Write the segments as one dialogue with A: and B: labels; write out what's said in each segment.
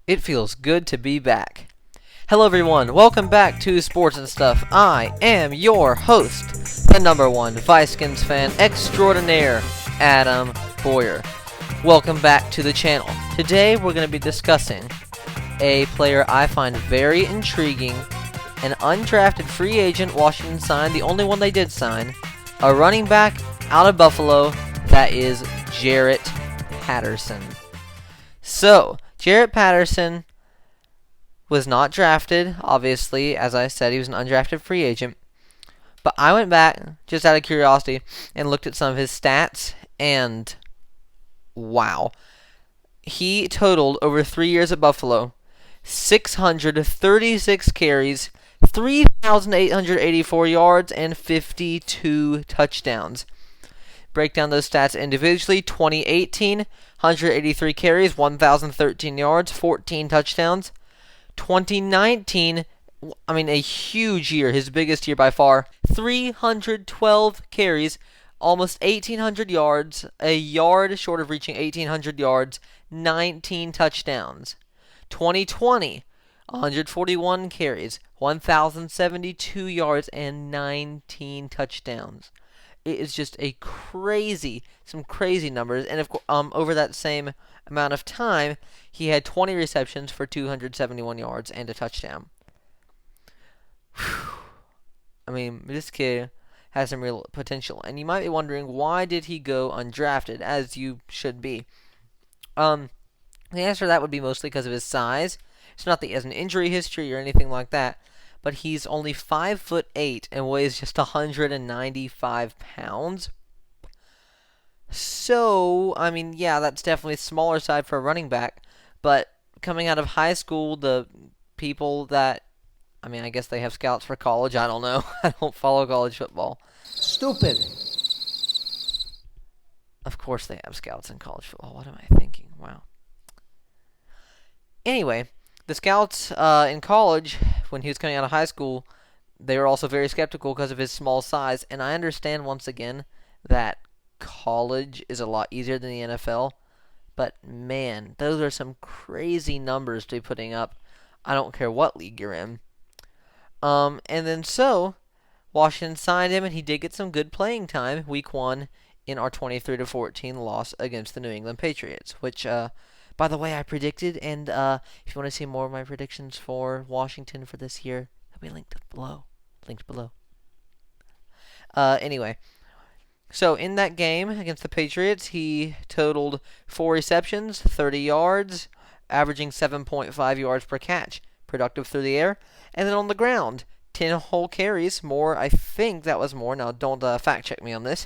A: It feels good to be back. Hello everyone, welcome back to Sports and Stuff. I am your host, the #1 Vikings fan extraordinaire, Adam Boyer. Welcome back to the channel. Today we're going to be discussing a player I find very intriguing, an undrafted free agent Washington signed, the only one they did sign, a running back out of Buffalo, that is Jaret Patterson. So, Jaret Patterson was not drafted, obviously. As I said, he was an undrafted free agent. But I went back, just out of curiosity, and looked at some of his stats, and wow. He totaled, over 3 years at Buffalo, 636 carries, 3,884 yards, and 52 touchdowns. Break down those stats individually. 2018, 183 carries, 1,013 yards, 14 touchdowns. 2019, a huge year, his biggest year by far. 312 carries, almost 1,800 yards, a yard short of reaching 1,800 yards, 19 touchdowns. 2020, 141 carries, 1,072 yards, and 19 touchdowns. It is just some crazy numbers. And of course, over that same amount of time, he had 20 receptions for 271 yards and a touchdown. This kid has some real potential. And you might be wondering, why did he go undrafted, as you should be? The answer to that would be mostly because of his size. It's not that he has an injury history or anything like that, but he's only 5'8" and weighs just 195 pounds. So, yeah, that's definitely a smaller side for a running back. But coming out of high school, the people that, I guess they have scouts for college. I don't know. I don't follow college football.
B: Stupid.
A: Of course they have scouts in college football. What am I thinking? Wow. Anyway, the scouts in college, when he was coming out of high school, they were also very skeptical because of his small size. And I understand, once again, that college is a lot easier than the NFL. But, man, those are some crazy numbers to be putting up. I don't care what league you're in. And then so, Washington signed him, and he did get some good playing time week 1 in our 23-14 loss against the New England Patriots, which, by the way, I predicted, and if you want to see more of my predictions for Washington for this year, they'll be linked below. Anyway, so in that game against the Patriots, he totaled 4 receptions, 30 yards, averaging 7.5 yards per catch. Productive through the air. And then on the ground, 10 whole carries, more. I think that was more. Now, don't fact check me on this.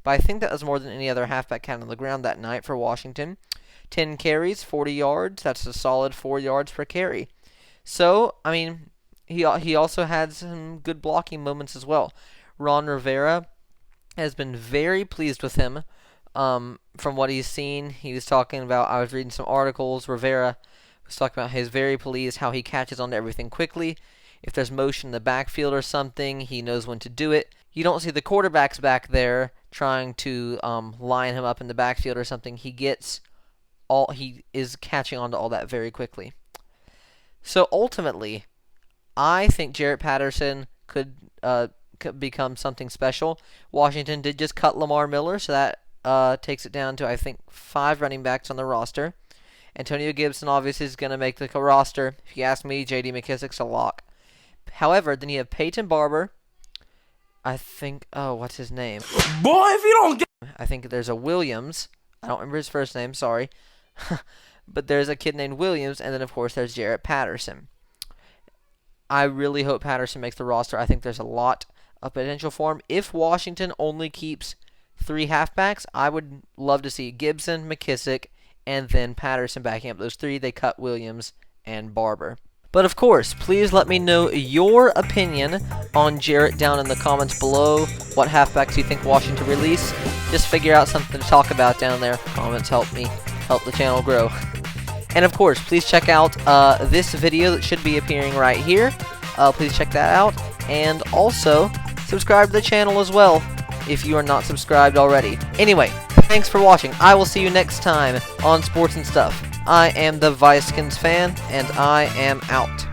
A: But I think that was more than any other halfback had on the ground that night for Washington. 10 carries, 40 yards. That's a solid 4 yards per carry. So, he also had some good blocking moments as well. Ron Rivera has been very pleased with him from what he's seen. He was talking about, I was reading some articles, Rivera was talking about he's very pleased how he catches on to everything quickly. If there's motion in the backfield or something, he knows when to do it. You don't see the quarterbacks back there trying to line him up in the backfield or something. He is catching on to all that very quickly. So ultimately, I think Jaret Patterson could become something special. Washington did just cut Lamar Miller, so that takes it down to, I think, 5 running backs on the roster. Antonio Gibson obviously is going to make the roster. If you ask me, J.D. McKissic's a lock. However, then you have Peyton Barber. I think, what's his name?
B: Boy, if you don't get...
A: I think there's a Williams. I don't remember his first name, sorry. But there's a kid named Williams, and then, of course, there's Jaret Patterson. I really hope Patterson makes the roster. I think there's a lot of potential for him. If Washington only keeps 3 halfbacks, I would love to see Gibson, McKissic, and then Patterson backing up those 3. They cut Williams and Barber. But of course, please let me know your opinion on Jaret down in the comments below. What halfbacks you think Washington release? Just figure out something to talk about down there. Comments help me help the channel grow. And of course, please check out this video that should be appearing right here. Please check that out. And also, subscribe to the channel as well if you are not subscribed already. Anyway, thanks for watching. I will see you next time on Sports and Stuff. I am the Vikings fan, and I am out.